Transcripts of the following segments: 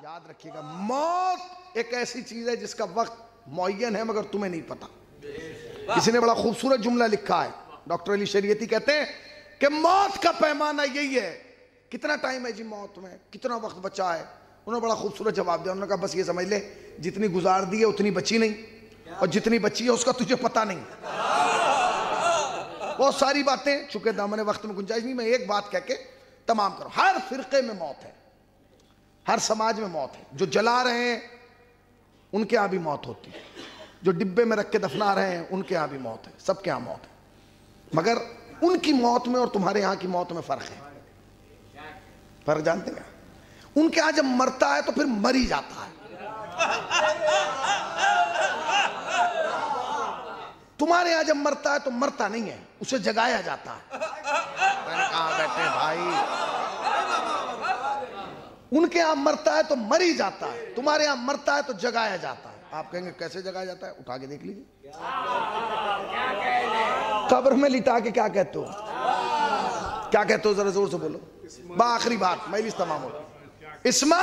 याद रखिएगा, मौत एक ऐसी चीज है जिसका वक्त मुअय्यन है मगर तुम्हें नहीं पता। किसी ने बड़ा खूबसूरत जुमला लिखा है, डॉक्टर अली शरीयती कहते हैं कि मौत का पैमाना यही है, कितना टाइम है जी मौत में, कितना वक्त बचा है। उन्होंने बड़ा खूबसूरत जवाब दिया, उन्होंने कहा बस ये समझ ले जितनी गुजार दी है उतनी बची नहीं, और जितनी बची है उसका तुझे पता नहीं। बहुत सारी बातें, चूंकि दामन वक्त में गुंजाइश नहीं, मैं एक बात कह के तमाम करूं। हर फिरके में मौत है, हर समाज में मौत है। जो जला रहे हैं उनके यहां भी मौत होती है, जो डिब्बे में रख के दफना रहे हैं उनके यहां भी मौत है, सबके यहां मौत है। मगर उनकी मौत में और तुम्हारे यहां की मौत में फर्क है। फर्क जानते हैं? उनके यहां जब मरता है तो फिर मर ही जाता है, तुम्हारे यहां जब मरता है तो मरता नहीं है, उसे जगाया जाता है। कहां बैठे भाई? उनके यहां मरता है तो मर ही जाता है, तुम्हारे यहां मरता है तो जगाया जाता है। आप कहेंगे कैसे जगाया जाता है? उठा के देख लीजिए, कब्र में लिटा के। क्या कहते हो, क्या कहते हो? जरा जोर से बोलो। आखिरी बात, मजलिस तमाम हो। इस्मा,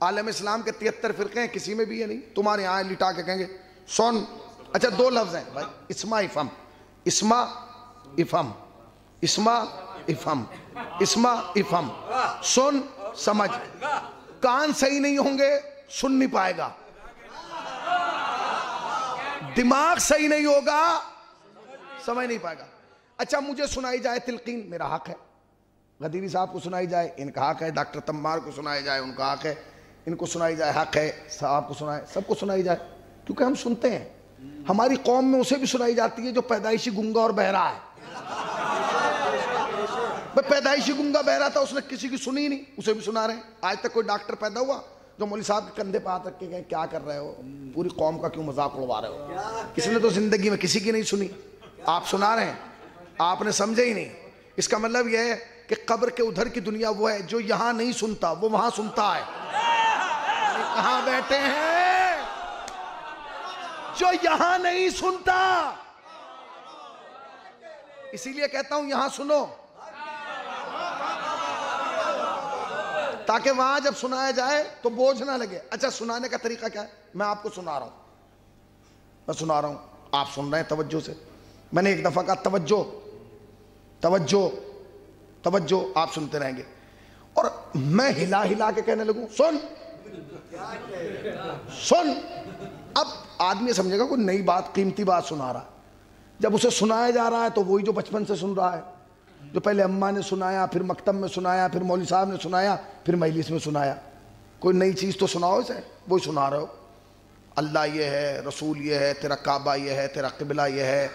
आलम इस्लाम के 73 फिरके हैं, किसी में भी ये नहीं। तुम्हारे यहां लिटा के कहेंगे सुन। अच्छा, दो लफ्ज हैं भाई, इस्मा इफम, इस्मा इफम, इस्मा इफम, इस्मा इफम। सुन समझ, कान सही नहीं होंगे सुन नहीं पाएगा, दिमाग सही नहीं होगा समझ नहीं पाएगा। अच्छा, मुझे सुनाई जाए तिलकीन, मेरा हक है। गदीरी साहब को सुनाई जाए, इनका हक है। डॉक्टर तम्मार को सुनाई जाए, उनका हक है। इनको सुनाई जाए, हक है। साहब को सुनाए, सबको सुनाई जाए, क्योंकि हम सुनते हैं। हमारी कौम में उसे भी सुनाई जाती है जो पैदाइशी गूंगा और बहरा है। पैदाइशी गूंगा बहरा था, उसने किसी की सुनी नहीं, उसे भी सुना रहे हैं। आज तक कोई डॉक्टर पैदा हुआ जो मौलवी साहब के कंधे पे हाथ रख के गए क्या कर रहे हो, पूरी कौम का क्यों मजाक उड़वा रहे हो? किसी ने तो जिंदगी में किसी की नहीं सुनी, आप सुना रहे हैं, आपने समझे ही नहीं। इसका मतलब यह है कि कब्र के उधर की दुनिया वो है जो यहां नहीं सुनता, वो वहां सुनता है। कहां बैठे हैं जो यहां नहीं सुनता? इसीलिए कहता हूं यहां सुनो, ताकि वहां जब सुनाया जाए तो बोझ ना लगे। अच्छा, सुनाने का तरीका क्या है? मैं आपको सुना रहा हूं, मैं सुना रहा हूं, आप सुन रहे हैं तवज्जो से। मैंने एक दफा कहा तवज्जो तवज्जो तवज्जो, आप सुनते रहेंगे। और मैं हिला हिला के कहने लगूं सुन सुन। अब आदमी समझेगा कोई नई बात, कीमती बात सुना रहा है। जब उसे सुनाया जा रहा है तो वही जो बचपन से सुन रहा है, जो पहले अम्मा ने सुनाया, फिर मकतब में सुनाया, फिर मौलवी साहब ने सुनाया, फिर मजलिस में सुनाया। कोई नई चीज़ तो सुनाओ इसे, वही सुना रहे हो। अल्लाह ये है, रसूल ये है, तेरा काबा ये है, तेरा किबला ये है,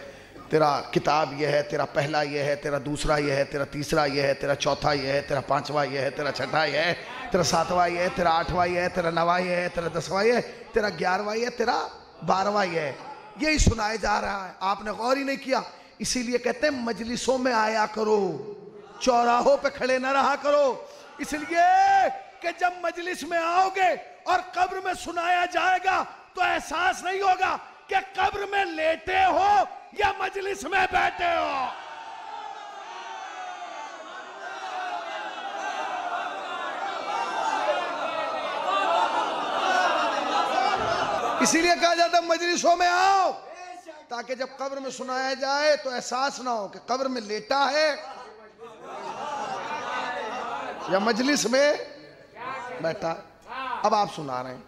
तेरा किताब ये है, तेरा पहला ये है, तेरा दूसरा ये है, तेरा तीसरा ये है, तेरा चौथा ये है, तेरा पांचवा ये है, तेरा छठा ये है, तेरा सातवां ये है, तेरा आठवां ये है, तेरा नवा ये है, तेरा 10वां ये है, तेरा 11वां ये है, तेरा 12वां ये है। यही सुनाया जा रहा है, आपने गौर ही नहीं किया। इसीलिए कहते हैं मजलिसों में आया करो, चौराहों पे खड़े ना रहा करो। इसलिए कि जब मजलिस में आओगे और कब्र में सुनाया जाएगा तो एहसास नहीं होगा कि कब्र में लेटे हो या मजलिस में बैठे हो। इसीलिए कहा जाता है मजलिसों में आओ, ताकि जब कब्र में सुनाया जाए तो एहसास ना हो कि कब्र में लेटा है या मजलिस में बैठा है। अब आप सुना रहे हैं,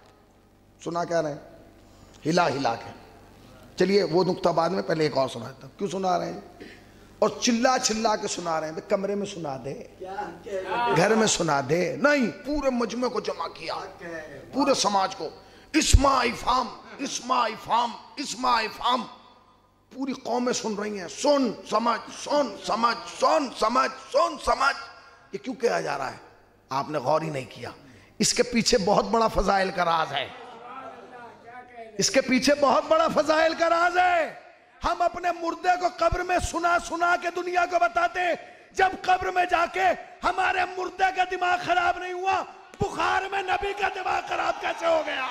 सुना क्या रहे हैं? हिला हिला के। चलिए वो नुक्ता बाद में, पहले एक और सुना देता हूं। क्यों सुना रहे हैं? और चिल्ला चिल्ला के सुना रहे हैं। कमरे में सुना दे, घर में सुना दे, नहीं, पूरे मजमे को जमा किया, पूरे समाज को। इस्मा इफाम, इस्मा इफाम, इस्मा इफाम, पूरी कौमें सुन रही हैं। सुन समझ, सुन समझ, सुन समझ, सुन समझ। ये क्यों किया जा रहा है? आपने गौर ही नहीं किया। इसके पीछे बहुत बड़ा फजाइल का राज है, इसके पीछे बहुत बड़ा फजाइल का राज है। हम अपने मुर्दे को कब्र में सुना सुना के दुनिया को बताते, जब कब्र में जाके हमारे मुर्दे का दिमाग खराब नहीं हुआ, बुखार में नबी का दिमाग खराब कैसे हो गया?